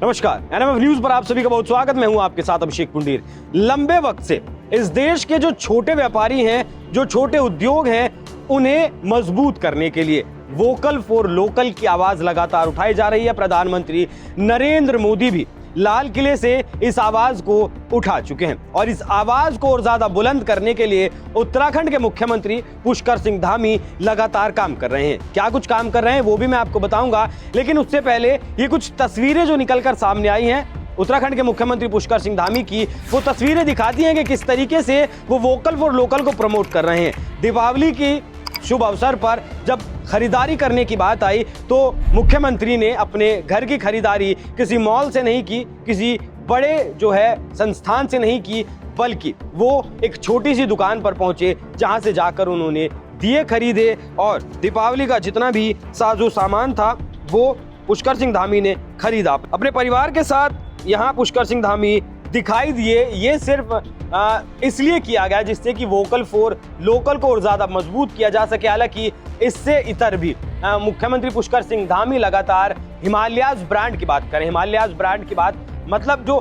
नमस्कार, NMF news पर आप सभी का बहुत स्वागत। मैं हूं आपके साथ अभिषेक पुंडीर। लंबे वक्त से इस देश के जो छोटे व्यापारी हैं, जो छोटे उद्योग हैं, उन्हें मजबूत करने के लिए वोकल फॉर लोकल की आवाज लगातार उठाई जा रही है। प्रधानमंत्री नरेंद्र मोदी भी लाल किले से इस आवाज को उठा चुके हैं और इस आवाज को और ज्यादा बुलंद करने के लिए उत्तराखंड के मुख्यमंत्री पुष्कर सिंह धामी लगातार काम कर रहे हैं। क्या कुछ काम कर रहे हैं वो भी मैं आपको बताऊंगा, लेकिन उससे पहले ये कुछ तस्वीरें जो निकलकर सामने आई हैं उत्तराखंड के मुख्यमंत्री पुष्कर सिंह धामी की, वो तस्वीरें दिखाती हैं कि किस तरीके से वो वोकल फॉर लोकल को प्रमोट कर रहे हैं। दीपावली की शुभ अवसर पर जब खरीदारी करने की बात आई तो मुख्यमंत्री ने अपने घर की खरीदारी किसी मॉल से नहीं की, किसी बड़े जो है संस्थान से नहीं की, बल्कि वो एक छोटी सी दुकान पर पहुंचे जहां से जाकर उन्होंने दिए खरीदे और दीपावली का जितना भी साजो सामान था वो पुष्कर सिंह धामी ने खरीदा। अपने परिवार के साथ यहाँ पुष्कर सिंह धामी दिखाई दिए। ये सिर्फ इसलिए किया गया जिससे कि वोकल फॉर लोकल को और ज्यादा मजबूत किया जा सके। हालांकि इससे इतर भी मुख्यमंत्री पुष्कर सिंह धामी लगातार हिमालयाज ब्रांड की बात करें। हिमालयाज ब्रांड की बात मतलब जो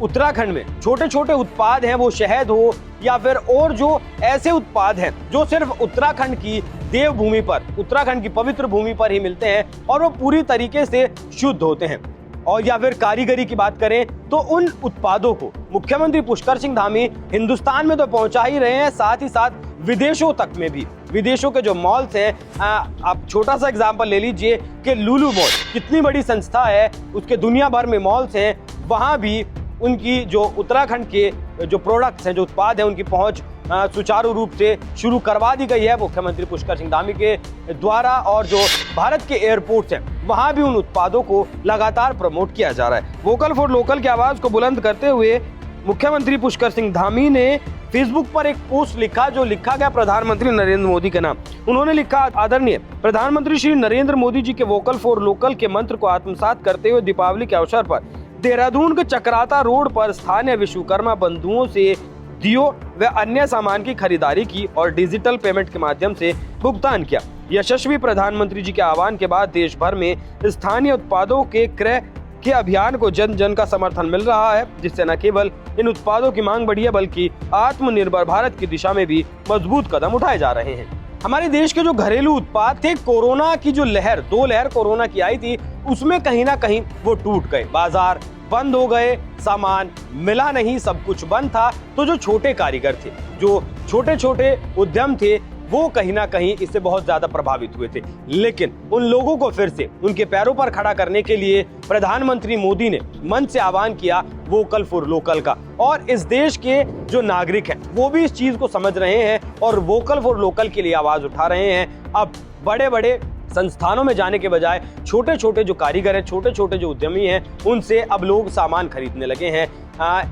उत्तराखंड में छोटे छोटे उत्पाद हैं, वो शहद हो या फिर और जो ऐसे उत्पाद हैं जो सिर्फ उत्तराखंड की देवभूमि पर, उत्तराखंड की पवित्र भूमि पर ही मिलते हैं और वो पूरी तरीके से शुद्ध होते हैं, और या फिर कारीगरी की बात करें तो उन उत्पादों को मुख्यमंत्री पुष्कर सिंह धामी हिंदुस्तान में तो पहुंचा ही रहे हैं, साथ ही साथ विदेशों तक में भी। विदेशों के जो मॉल्स हैं, आप छोटा सा एग्जांपल ले लीजिए कि लुलु मॉल कितनी बड़ी संस्था है, उसके दुनिया भर में मॉल्स हैं, वहां भी उनकी जो उत्तराखंड के जो प्रोडक्ट्स हैं, जो उत्पाद हैं, उनकी पहुंच सुचारू रूप से शुरू करवा दी गई है मुख्यमंत्री पुष्कर सिंह धामी के द्वारा। और जो भारत के एयरपोर्ट्स हैं वहां भी उन उत्पादों को लगातार प्रमोट किया जा रहा है। वोकल फॉर लोकल की आवाज को बुलंद करते हुए मुख्यमंत्री पुष्कर सिंह धामी ने फेसबुक पर एक पोस्ट लिखा जो लिखा गया प्रधानमंत्री नरेंद्र मोदी के नाम। उन्होंने लिखा, आदरणीय प्रधानमंत्री श्री नरेंद्र मोदी जी के वोकल फॉर लोकल के मंत्र को आत्मसात करते हुए दीपावली के अवसर पर देहरादून के चक्राता रोड पर स्थानीय विश्वकर्मा बंधुओं से दियो व अन्य सामान की खरीदारी की और डिजिटल पेमेंट के माध्यम से भुगतान किया। यशस्वी प्रधानमंत्री जी के आह्वान के बाद देश भर में स्थानीय उत्पादों के क्रय के अभियान को जन जन का समर्थन मिल रहा है, जिससे न केवल इन उत्पादों की मांग बढ़ी है बल्कि आत्मनिर्भर भारत की दिशा में भी मजबूत कदम उठाए जा रहे हैं। हमारे देश के जो घरेलू उत्पाद थे, कोरोना की जो लहर, 2 लहर कोरोना की आई थी, उसमें कहीं ना कहीं वो टूट गए, बाजार बंद हो गए, सामान मिला नहीं, सब कुछ बंद था। तो जो छोटे कारीगर थे, जो छोटे छोटे उद्यम थे, वो कहीं ना कहीं इससे बहुत ज्यादा प्रभावित हुए थे। लेकिन उन लोगों को फिर से उनके पैरों पर खड़ा करने के लिए प्रधानमंत्री मोदी ने मन से आह्वान किया वोकल फॉर लोकल का, और इस देश के जो नागरिक हैं वो भी इस चीज को समझ रहे हैं और वोकल फॉर लोकल के लिए आवाज उठा रहे हैं। अब बड़े बड़े संस्थानों में जाने के बजाय छोटे छोटे जो कारीगर हैं, छोटे छोटे जो उद्यमी हैं, उनसे अब लोग सामान खरीदने लगे हैं।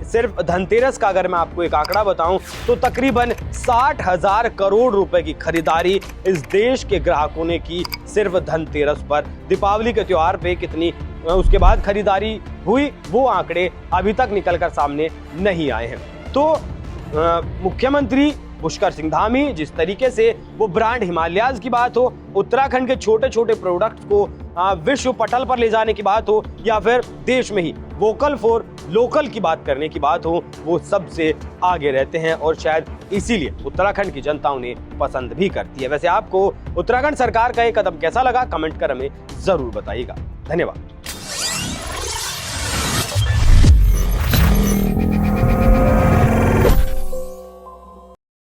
सिर्फ धनतेरस का अगर मैं आपको एक आंकड़ा बताऊं तो तकरीबन 60,000 करोड़ रुपए की खरीदारी इस देश के ग्राहकों ने की सिर्फ धनतेरस पर। दीपावली के त्योहार पे कितनी उसके बाद खरीदारी हुई वो आंकड़े अभी तक निकलकर सामने नहीं आए हैं। तो मुख्यमंत्री पुष्कर सिंह धामी जिस तरीके से वो ब्रांड हिमालयाज की बात हो, उत्तराखंड के छोटे छोटे प्रोडक्ट्स को विश्व पटल पर ले जाने की बात हो, या फिर देश में ही वोकल फॉर लोकल की बात करने की बात हो, वो सबसे आगे रहते हैं और शायद इसीलिए उत्तराखंड की जनता उन्हें पसंद भी करती है। वैसे आपको उत्तराखंड सरकार का ये कदम कैसा लगा, कमेंट कर हमें जरूर बताइएगा। धन्यवाद।